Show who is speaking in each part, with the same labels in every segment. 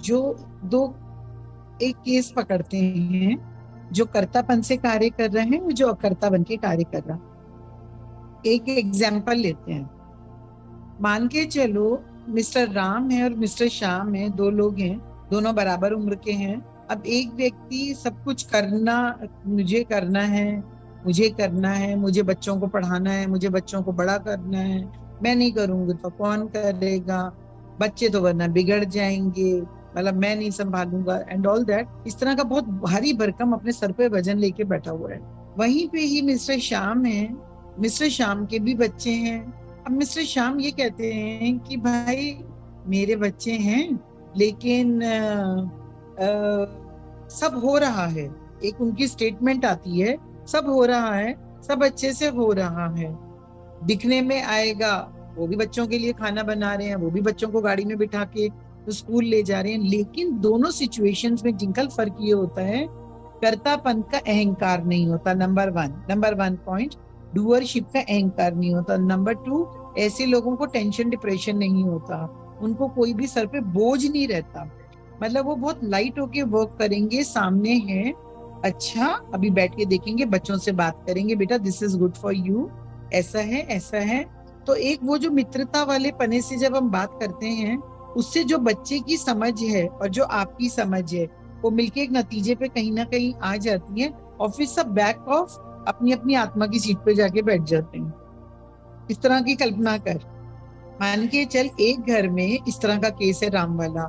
Speaker 1: जो दो एक केस पकड़ते हैं, जो कर्तापन से कार्य कर रहे हैं और जो अकर्ता बन के कार्य कर रहा है। एक एग्जाम्पल लेते हैं, मान के चलो मिस्टर राम है और मिस्टर श्याम है, दो लोग हैं, दोनों बराबर उम्र के हैं। अब एक व्यक्ति सब कुछ करना, मुझे करना है, मुझे करना है, मुझे बच्चों को पढ़ाना है, मुझे बच्चों को बड़ा करना है, मैं नहीं करूंगी तो कौन करेगा, बच्चे तो वरना बिगड़ जाएंगे, मतलब मैं नहीं संभालूंगा एंड ऑल दैट। इस तरह का बहुत भारी भरकम अपने सर पे वजन लेके बैठा हुआ है। वहीं पे ही मिस्टर श्याम है, मिस्टर श्याम के भी बच्चे हैं। अब मिस्टर श्याम ये कहते हैं कि भाई मेरे बच्चे हैं, लेकिन सब हो रहा है, एक उनकी स्टेटमेंट आती है, सब हो रहा है, सब अच्छे से हो रहा है, दिखने में आएगा, वो भी बच्चों के लिए खाना बना रहे हैं, वो भी बच्चों को गाड़ी में बिठा के तो स्कूल ले जा रहे हैं। लेकिन दोनों सिचुएशंस में जिनका फर्क ये होता है, कर्तापन का अहंकार नहीं होता, नंबर वन पॉइंट, डूअरशिप का अहंकार नहीं होता। नंबर टू, ऐसे लोगों को टेंशन डिप्रेशन नहीं होता, उनको कोई भी सर पे बोझ नहीं रहता, मतलब वो बहुत लाइट होके वर्क करेंगे, सामने है, अच्छा अभी बैठ के देखेंगे, बच्चों से बात करेंगे, बेटा this is good for you, ऐसा है ऐसा है। तो एक वो जो मित्रता वाले पने से जब हम बात करते हैं, उससे जो बच्चे की समझ है और जो आपकी समझ है, वो मिलके एक नतीजे पे कहीं ना कहीं आ जाती है, और फिर सब बैक ऑफ अपनी अपनी आत्मा की सीट पे जाके बैठ जाते हैं। इस तरह की कल्पना कर, मान के चल एक घर में इस तरह का केस है राम वाला,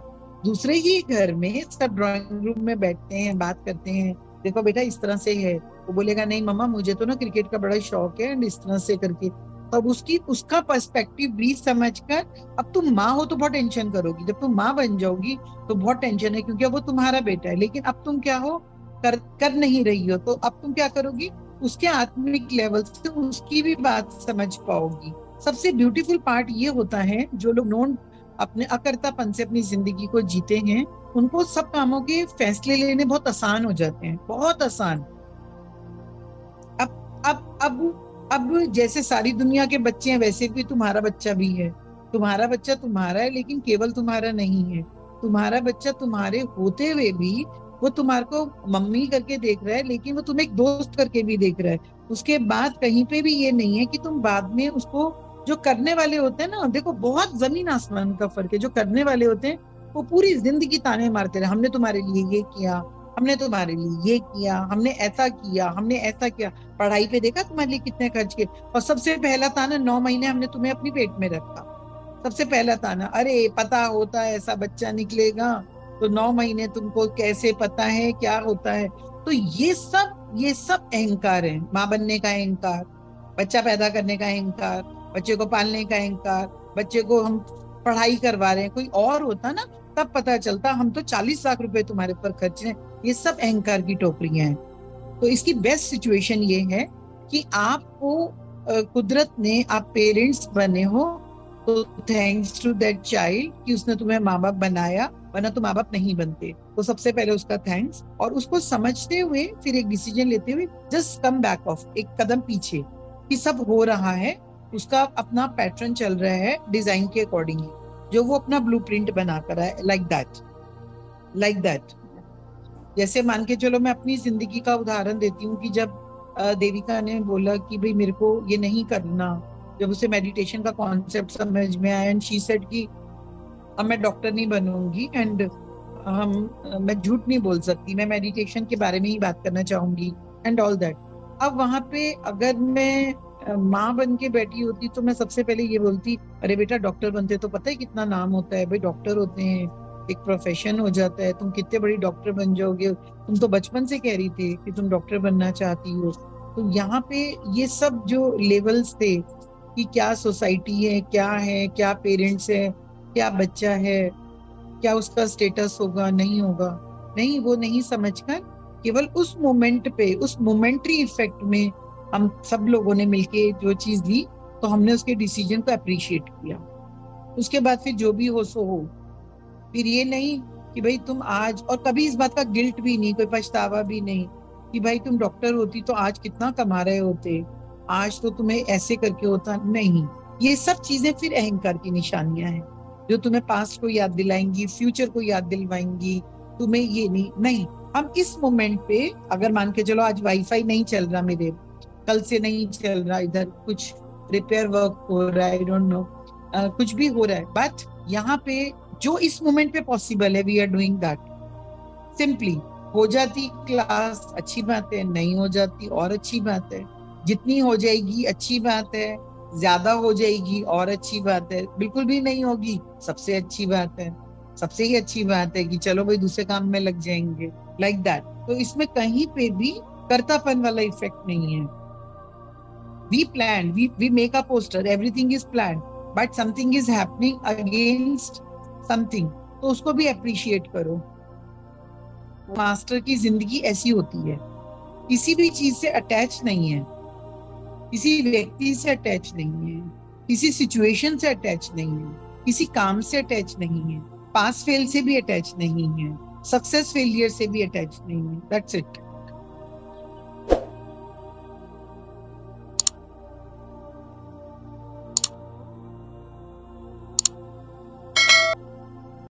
Speaker 1: दूसरे ही घर में सब ड्राइंग रूम में बैठते हैं, बात करते हैं, देखो बेटा इस तरह से है, वो बोलेगा नहीं मम्मा मुझे तो ना क्रिकेट का बड़ा शौक है एंड इस तरह से करके। तब उसकी उसका पर्सपेक्टिव भी समझकर, अब तुम माँ हो तो बहुत टेंशन करोगी, जब तुम माँ बन जाओगी तो बहुत टेंशन है, क्योंकि अब वो तुम्हारा बेटा है, लेकिन अब तुम क्या हो, कर नहीं रही हो, तो अब तुम क्या करोगी, उसके आत्मिक लेवल से उसकी भी बात समझ पाओगी। सबसे ब्यूटीफुल पार्ट ये होता है, जो लोग नॉन अपने अकर्तापन से अपनी जिंदगी को जीते हैं, उनको सब कामों के फैसले लेने बहुत आसान हो जाते हैं, बहुत आसान। अब जैसे सारी दुनिया के बच्चे हैं, वैसे भी तुम्हारा बच्चा भी है, तुम्हारा बच्चा तुम्हारा है, लेकिन केवल तुम्हारा नहीं है, तुम्हारा बच्चा तुम्हारे होते हुए भी वो तुम्हारे को मम्मी करके देख रहा है, लेकिन वो तुम्हें एक दोस्त करके भी देख रहा है। उसके बाद कहीं पे भी ये नहीं है कि तुम बाद में उसको, जो करने वाले होते हैं ना, देखो बहुत जमीन आसमान का फर्क है, जो करने वाले होते हैं वो पूरी जिंदगी ताने मारते रहे, हमने तुम्हारे लिए ये किया, हमने तुम्हारे लिए ये किया, हमने ऐसा किया, हमने ऐसा किया, पढ़ाई पे देखा तुम्हारे लिए कितने खर्च किए, और सबसे पहला ताना 9 महीने हमने तुम्हें अपनी पेट में रखा, सबसे पहला ताना, अरे पता होता है ऐसा बच्चा निकलेगा, तो 9 महीने तुमको कैसे पता है क्या होता है। तो ये सब अहंकार है, माँ बनने का अहंकार, बच्चा पैदा करने का अहंकार, बच्चे को पालने का अहंकार, बच्चे को हम पढ़ाई करवा रहे हैं, कोई और होता ना तब पता चलता, हम तो 40 लाख रुपए तुम्हारे ऊपर खर्च रहे हैं। ये सब अहंकार की टोकरियां हैं। तो इसकी बेस्ट सिचुएशन ये है कि आपको कुदरत ने, आप पेरेंट्स बने हो तो थैंक्स टू दैट चाइल्ड कि उसने तुम्हें माँ बाप बनाया, वरना तो माँ बाप नहीं बनते। तो सबसे पहले उसका थैंक्स, और उसको समझते हुए फिर एक डिसीजन लेते हुए जस्ट कम बैक ऑफ, एक कदम पीछे, कि सब हो रहा है, उसका अपना पैटर्न चल रहा है डिजाइन के अकॉर्डिंगली, जो वो अपना ब्लूप्रिंट बना कर है, लाइक दैट। जैसे मान के चलो, मैं अपनी जिंदगी का उदाहरण देती हूँ कि जब देविका ने बोला कि भाई मेरे को ये नहीं करना, जब उसे मेडिटेशन का कॉन्सेप्ट समझ में आया एंड शी सेड कि अब मैं डॉक्टर नहीं बनूंगी, एंड मैं झूठ नहीं बोल सकती, मैं मेडिटेशन के बारे में ही बात करना चाहूंगी एंड ऑल दैट। अब वहां पे अगर मैं माँ बन के बैठी होती तो मैं सबसे पहले ये बोलती, अरे बेटा डॉक्टर बनते तो पता है कितना नाम होता है, भाई डॉक्टर होते हैं, एक प्रोफेशन हो जाता है, तुम कितने बड़ी डॉक्टर बन जाओगे, तुम तो बचपन से कह रही थी कि तुम डॉक्टर बनना चाहती हो। तो यहाँ पे ये सब जो लेवल्स थे कि क्या सोसाइटी है, क्या पेरेंट्स है, क्या बच्चा है, क्या उसका स्टेटस होगा नहीं होगा, नहीं, वो नहीं समझकर केवल उस मोमेंट पे, उस मोमेंट्री इफेक्ट में हम सब लोगों ने मिलके जो चीज ली, तो हमने उसके डिसीजन को अप्रिशिएट किया। उसके बाद फिर जो भी हो सो हो, फिर ये नहीं कि भाई तुम आज, और कभी इस बात का गिल्ट भी नहीं, कोई पछतावा भी नहीं कि भाई तुम डॉक्टर होती तो आज कितना कमा रहे होते, आज तो तुम्हें ऐसे करके होता, नहीं। ये सब चीजें फिर अहंकार की निशानियां हैं। जो तुम्हें पास्ट को याद दिलाएंगी, फ्यूचर को याद दिलवाएंगी, तुम्हें ये नहीं नहीं। हम इस मोमेंट पे, अगर मान के चलो आज वाईफाई नहीं चल रहा मेरे, कल से नहीं चल रहा, इधर कुछ रिपेयर वर्क हो रहा है, आई डोंट नो, कुछ भी हो रहा है, बट यहाँ पे जो इस मोमेंट पे पॉसिबल है we are doing that. Simply हो जाती क्लास अच्छी बात है, नहीं हो जाती और अच्छी बात है, जितनी हो जाएगी अच्छी बात है, ज्यादा हो जाएगी और अच्छी बात है, बिल्कुल भी नहीं होगी सबसे अच्छी बात है, सबसे ही अच्छी बात है कि चलो भाई दूसरे काम में लग जाएंगे, लाइक दैट। तो इसमें कहीं पे भी कर्तापन वाला इफेक्ट नहीं है। we make a poster, everything is planned, but something is happening against something, तो उसको भी अप्रिशिएट करो। मास्टर की जिंदगी ऐसी होती है, किसी भी चीज से अटैच नहीं है, किसी व्यक्ति से अटैच नहीं है, किसी सिचुएशन से अटैच नहीं है, किसी काम से अटैच नहीं है, पास फेल से भी अटैच नहीं है, सक्सेस फेलियर से भी अटैच नहीं है, दैट्स इट।